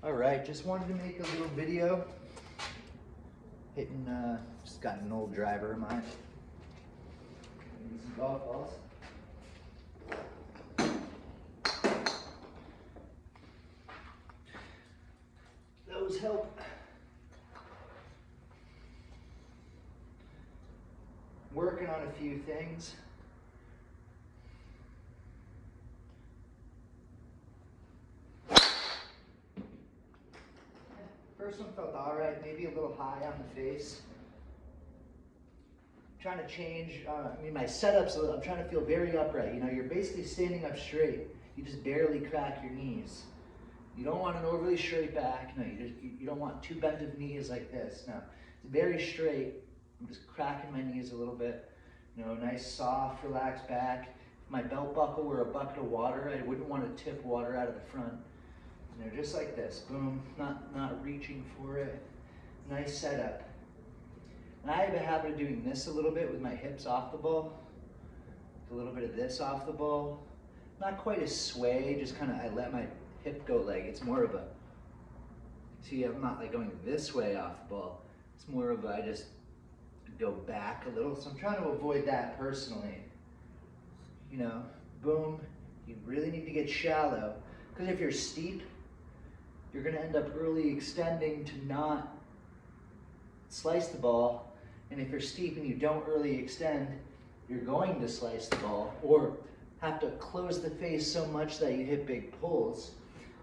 All right, just wanted to make a little video. Hitting, just got an old driver of mine. Some golf balls. Those help. Working on a few things. First one felt all right, maybe a little high on the face. I'm trying to change, my setup's a little, I'm trying to feel very upright. You know, you're basically standing up straight. You just barely crack your knees. You don't want an overly straight back. No, you don't want too bent of knees like this. No, it's very straight. I'm just cracking my knees a little bit. You know, nice, soft, relaxed back. If my belt buckle were a bucket of water, I wouldn't want to tip water out of the front. You know, just like this, boom, not reaching for it. Nice setup. And I have a habit of doing this a little bit with my hips off the ball. A little bit of this off the ball. Not quite a sway, just kind of, I let my hip go leg. It's more of a, see, I'm not like going this way off the ball. It's more of a, I just go back a little. So I'm trying to avoid that personally. You know, boom, you really need to get shallow. Because if you're steep, you're going to end up early extending to not slice the ball. And if you're steep and you don't early extend, you're going to slice the ball or have to close the face so much that you hit big pulls.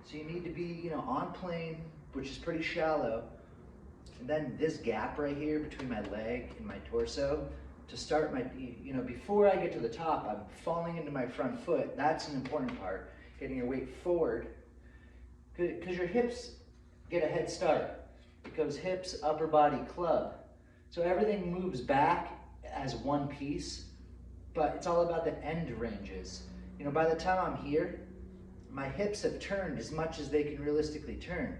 So you need to be, you know, on plane, which is pretty shallow. And then this gap right here between my leg and my torso to start my, you know, before I get to the top, I'm falling into my front foot. That's an important part, getting your weight forward. Because your hips get a head start. It goes hips, upper body, club. So everything moves back as one piece, but it's all about the end ranges. You know, by the time I'm here, my hips have turned as much as they can realistically turn.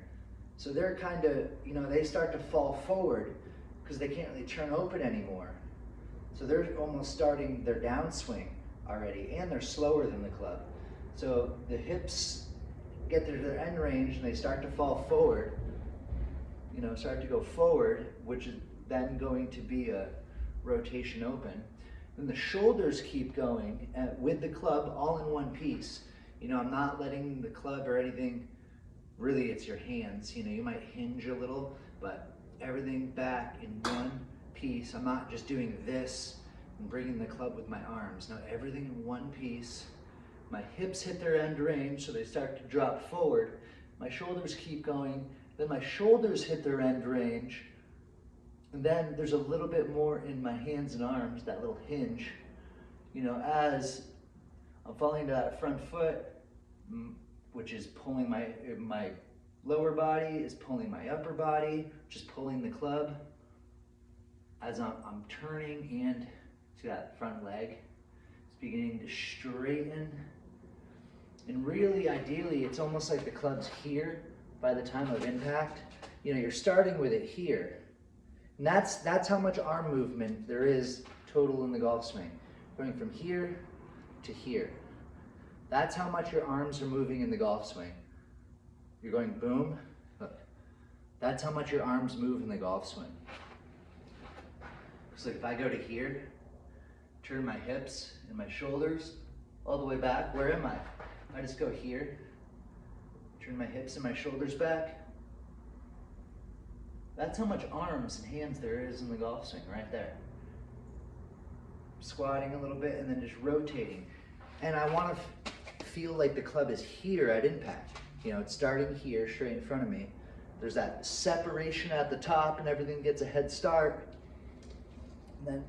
So they're kind of, you know, they start to fall forward because they can't really turn open anymore. So they're almost starting their downswing already, and they're slower than the club. So the hips get to their end range and they start to fall forward, you know, start to go forward, which is then going to be a rotation open. Then the shoulders keep going with the club all in one piece. You know, I'm not letting the club or anything, really it's your hands. You know, you might hinge a little, but everything back in one piece. I'm not just doing this and bringing the club with my arms. No, everything in one piece. My hips hit their end range, so they start to drop forward. My shoulders keep going, then my shoulders hit their end range, and then there's a little bit more in my hands and arms, that little hinge. You know, as I'm falling to that front foot, which is pulling my lower body, is pulling my upper body, just pulling the club. As I'm turning and see that front leg, it's beginning to straighten. And really, ideally, it's almost like the club's here by the time of impact. You know, you're starting with it here. And that's how much arm movement there is total in the golf swing. Going from here to here. That's how much your arms are moving in the golf swing. You're going boom, look. That's how much your arms move in the golf swing. So if I go to here, turn my hips and my shoulders all the way back, where am I? I just go here, turn my hips and my shoulders back. That's how much arms and hands there is in the golf swing, right there. Squatting a little bit and then just rotating. And I want to feel like the club is here at impact. You know, it's starting here, straight in front of me. There's that separation at the top and everything gets a head start. And then,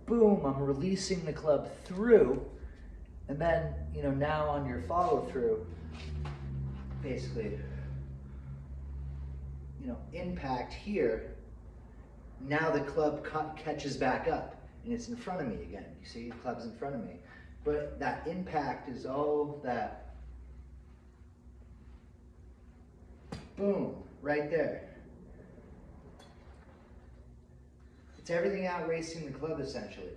boom, I'm releasing the club through. And then, you know, now on your follow through, basically, you know, impact here, now the club catches back up and it's in front of me again. You see, the club's in front of me. But that impact is all that, boom, right there. It's everything out racing the club, essentially.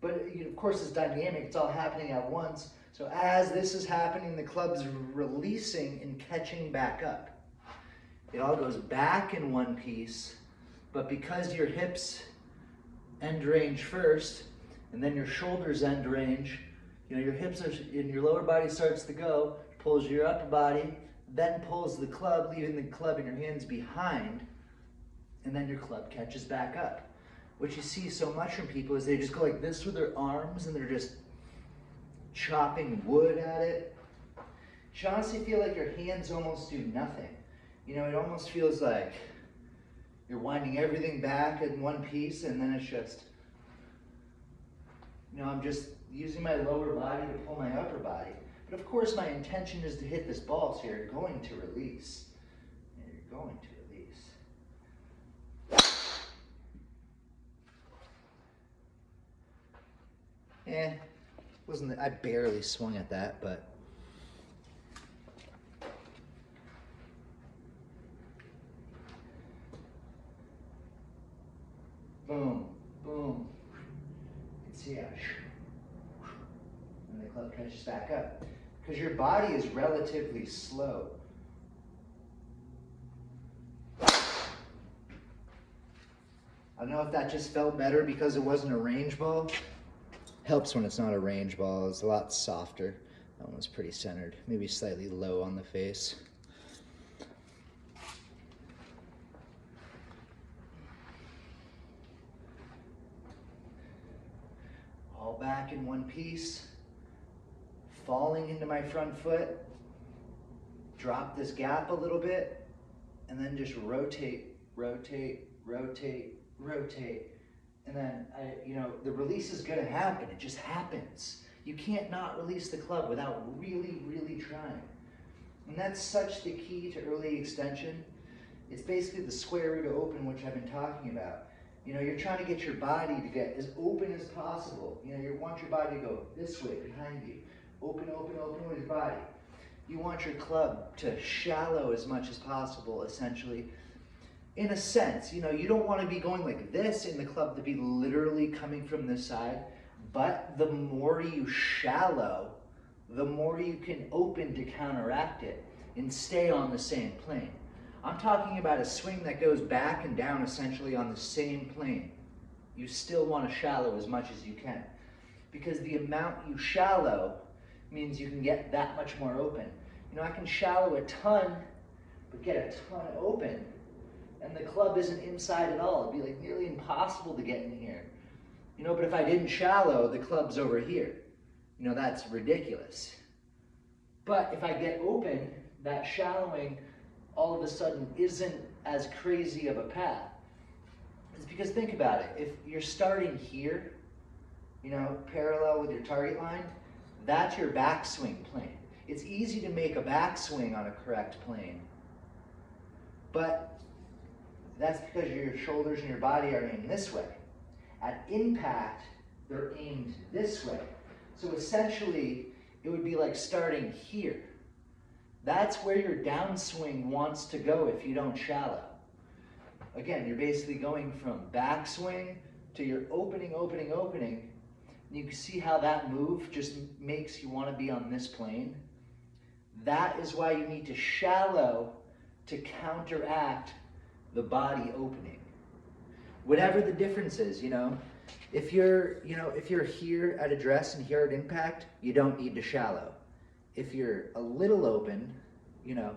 But of course, it's dynamic. It's all happening at once. So as this is happening, the club's releasing and catching back up. It all goes back in one piece, but because your hips end range first, and then your shoulders end range, you know, your hips are, and your lower body starts to go, pulls your upper body, then pulls the club, leaving the club in your hands behind, and then your club catches back up. What you see so much from people is they just go like this with their arms, and they're just chopping wood at it. You should honestly feel like your hands almost do nothing. You know, it almost feels like you're winding everything back in one piece, and then it's just, you know, I'm just using my lower body to pull my upper body. But of course, my intention is to hit this ball, so you're going to release. And you're going to release. I barely swung at that, but boom, boom. You can see how, and the club catches back up. Because your body is relatively slow. I don't know if that just felt better because it wasn't a range ball. Helps when it's not a range ball. It's a lot softer. That one was pretty centered. Maybe slightly low on the face. All back in one piece. Falling into my front foot. Drop this gap a little bit. And then just rotate, rotate, rotate, rotate. And then, the release is going to happen. It just happens. You can't not release the club without really, really trying. And that's such the key to early extension. It's basically the square root of open, which I've been talking about. You know, you're trying to get your body to get as open as possible. You know, you want your body to go this way behind you. Open, open, open with your body. You want your club to shallow as much as possible, essentially. In a sense, you know, you don't want to be going like this in the club to be literally coming from this side, but the more you shallow, the more you can open to counteract it and stay on the same plane. I'm talking about a swing that goes back and down essentially on the same plane. You still want to shallow as much as you can, because the amount you shallow means you can get that much more open. You know, I can shallow a ton, but get a ton open. And the club isn't inside at all. It'd be like nearly impossible to get in here. You know, but if I didn't shallow, the club's over here. You know, that's ridiculous. But if I get open, that shallowing all of a sudden isn't as crazy of a path. It's because think about it. If you're starting here, you know, parallel with your target line, that's your backswing plane. It's easy to make a backswing on a correct plane. But that's because your shoulders and your body are aimed this way. At impact, they're aimed this way. So essentially, it would be like starting here. That's where your downswing wants to go if you don't shallow. Again, you're basically going from backswing to your opening, opening, opening. And you can see how that move just makes you want to be on this plane. That is why you need to shallow to counteract the body opening. Whatever the difference is, you know, if you're here at address and here at impact, you don't need to shallow. If you're a little open, you know,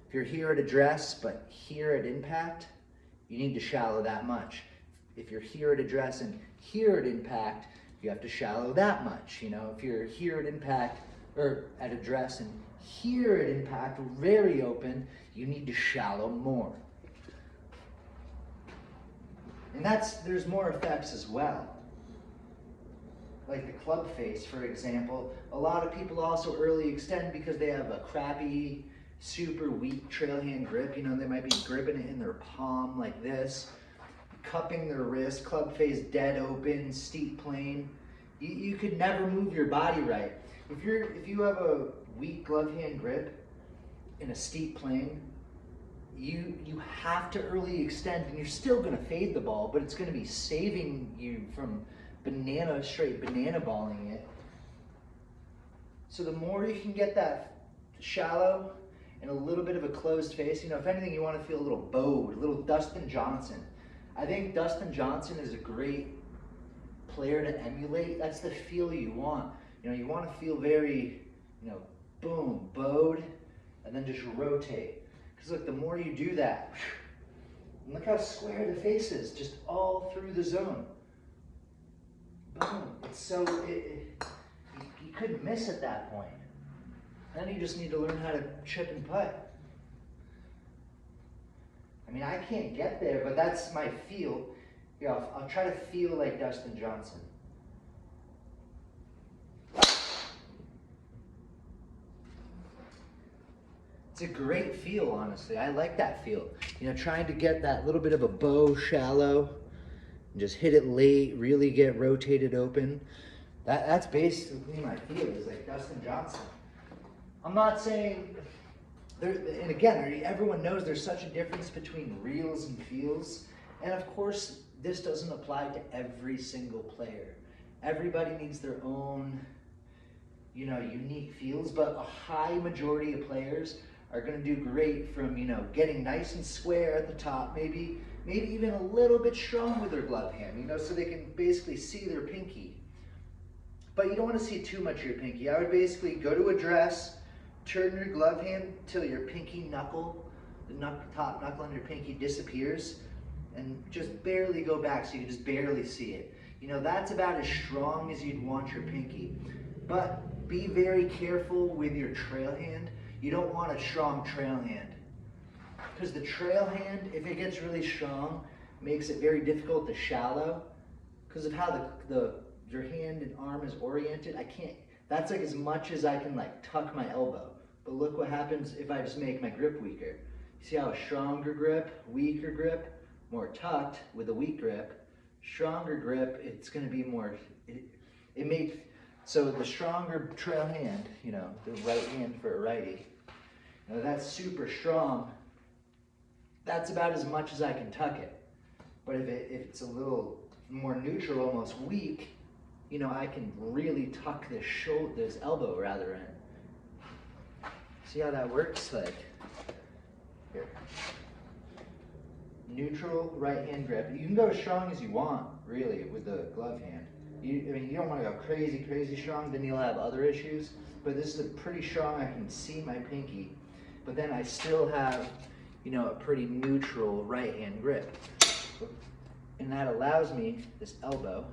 if you're here at address but here at impact, you need to shallow that much. If you're here at address and here at impact, you have to shallow that much. You know, if you're here at impact or at address and here at impact, very open, you need to shallow more. And there's more effects as well. Like the club face, for example. A lot of people also early extend because they have a crappy, super weak trail hand grip. You know, they might be gripping it in their palm like this, cupping their wrist, club face dead open, steep plane. You could never move your body right. If you have a weak glove hand grip in a steep plane, you have to early extend, and you're still going to fade the ball, but it's going to be saving you from straight banana balling it. So the more you can get that shallow and a little bit of a closed face, you know, if anything, you want to feel a little bowed, a little Dustin Johnson. I think Dustin Johnson is a great player to emulate. That's the feel you want. You know, you want to feel very, you know, boom, bowed, and then just rotate. Because look, the more you do that, look how square the face is, just all through the zone. Boom. It's so, you couldn't miss at that point. Then you just need to learn how to chip and putt. I mean, I can't get there, but that's my feel. Here, I'll try to feel like Dustin Johnson. It's a great feel, honestly. I like that feel. You know, trying to get that little bit of a bow shallow and just hit it late, really get rotated open. That's basically my feel, is like Dustin Johnson. I'm not saying, and again, everyone knows there's such a difference between reels and feels. And of course, this doesn't apply to every single player. Everybody needs their own, you know, unique feels, but a high majority of players are going to do great from, you know, getting nice and square at the top, maybe even a little bit strong with their glove hand, you know, so they can basically see their pinky. But you don't want to see too much of your pinky. I would basically go to address, turn your glove hand till your pinky knuckle, the top knuckle on your pinky disappears, and just barely go back so you can just barely see it. You know, that's about as strong as you'd want your pinky. But be very careful with your trail hand. You don't want a strong trail hand, because the trail hand, if it gets really strong, makes it very difficult to shallow because of how your hand and arm is oriented. I can't, that's like as much as I can like tuck my elbow. But look what happens if I just make my grip weaker. You see how a stronger grip, weaker grip, more tucked with a weak grip, stronger grip, it's going to be more, it makes, so the stronger trail hand, you know, the right hand for a righty, you know, that's super strong. That's about as much as I can tuck it. But if it's a little more neutral, almost weak, you know, I can really tuck this elbow rather in. See how that works? Like, here. Neutral right hand grip. You can go as strong as you want, really, with the glove hand. I mean, you don't want to go crazy strong, then you'll have other issues. But this is a pretty strong, I can see my pinky. But then I still have, you know, a pretty neutral right hand grip. And that allows me, this elbow,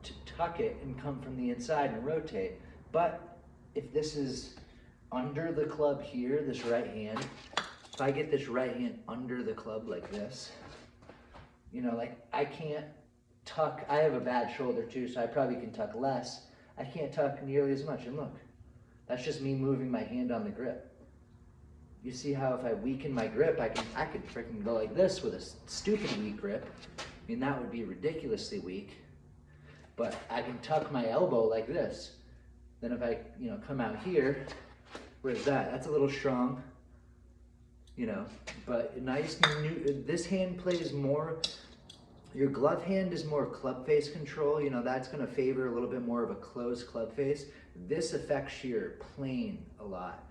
to tuck it and come from the inside and rotate. But if this is under the club here, this right hand, if I get this right hand under the club like this, you know, like I can't tuck, I have a bad shoulder too, so I probably can tuck less. I can't tuck nearly as much, and look, that's just me moving my hand on the grip. You see how if I weaken my grip, I could freaking go like this with a stupid weak grip. I mean, that would be ridiculously weak. But I can tuck my elbow like this. Then if I, you know, come out here, where's that? That's a little strong, you know, but nice, this hand plays more, your glove hand is more club face control, you know, that's gonna favor a little bit more of a closed club face. This affects your plane a lot.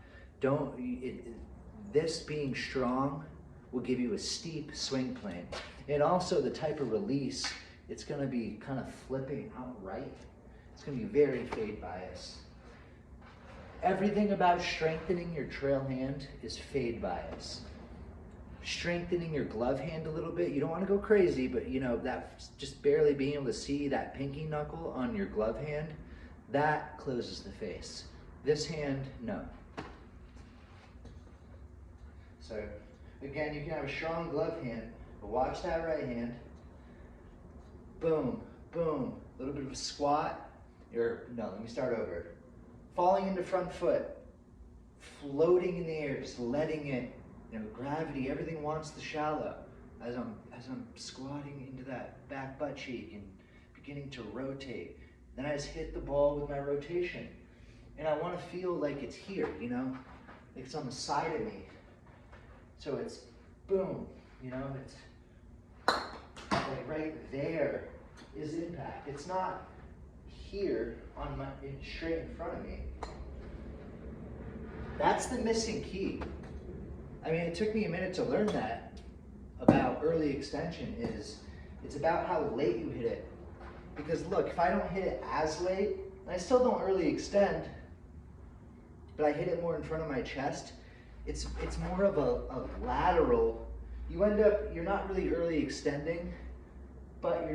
This being strong will give you a steep swing plane. And also the type of release, it's gonna be kind of flipping out right. It's gonna be very fade bias. Everything about strengthening your trail hand is fade bias. Strengthening your glove hand a little bit, you don't wanna go crazy, but you know, that just barely being able to see that pinky knuckle on your glove hand, that closes the face. This hand, no. So again, you can have a strong glove hand, but watch that right hand. Boom, boom, a little bit of a squat, let me start over. Falling into front foot, floating in the air, just letting it, you know, gravity, everything wants the shallow. As I'm squatting into that back butt cheek and beginning to rotate. Then I just hit the ball with my rotation. And I want to feel like it's here, you know, like it's on the side of me. So it's boom, you know, it's like right there is impact. It's not here on my, straight in front of me. That's the missing key. I mean, it took me a minute to learn that about early extension is it's about how late you hit it. Because look, if I don't hit it as late, and I still don't early extend, but I hit it more in front of my chest, it's more of a lateral. You end up, you're not really early extending, but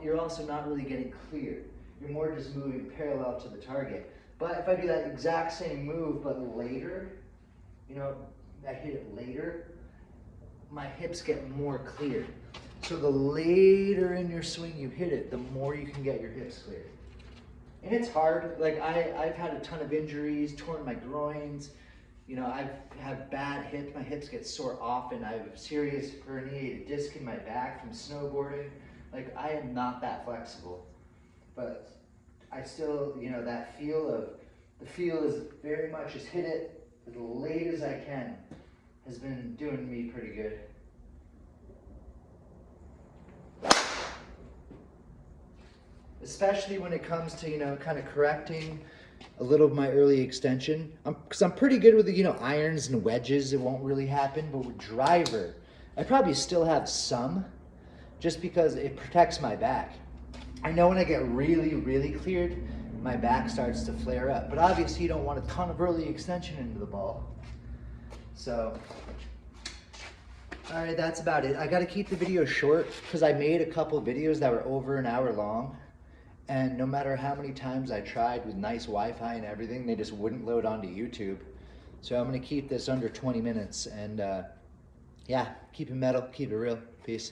you're also not really getting clear. You're more just moving parallel to the target. But if I do that exact same move, but later, you know, I hit it later, my hips get more clear. So the later in your swing you hit it, the more you can get your hips clear. And it's hard. Like I've had a ton of injuries, torn my groins. You know, I've had bad hips. My hips get sore often. I have a serious herniated disc in my back from snowboarding. Like I am not that flexible, but I still, you know, that the feel is very much just hit it as late as I can has been doing me pretty good. Especially when it comes to, you know, kind of correcting a little of my early extension. Because I'm pretty good with the, you know, irons and wedges, it won't really happen. But with driver, I probably still have some, just because it protects my back. I know when I get really, really cleared, my back starts to flare up. But obviously you don't want a ton of early extension into the ball. So, all right, that's about it. I got to keep the video short because I made a couple of videos that were over an hour long. And no matter how many times I tried with nice Wi-Fi and everything, they just wouldn't load onto YouTube. So I'm going to keep this under 20 minutes. And yeah, keep it metal, keep it real. Peace.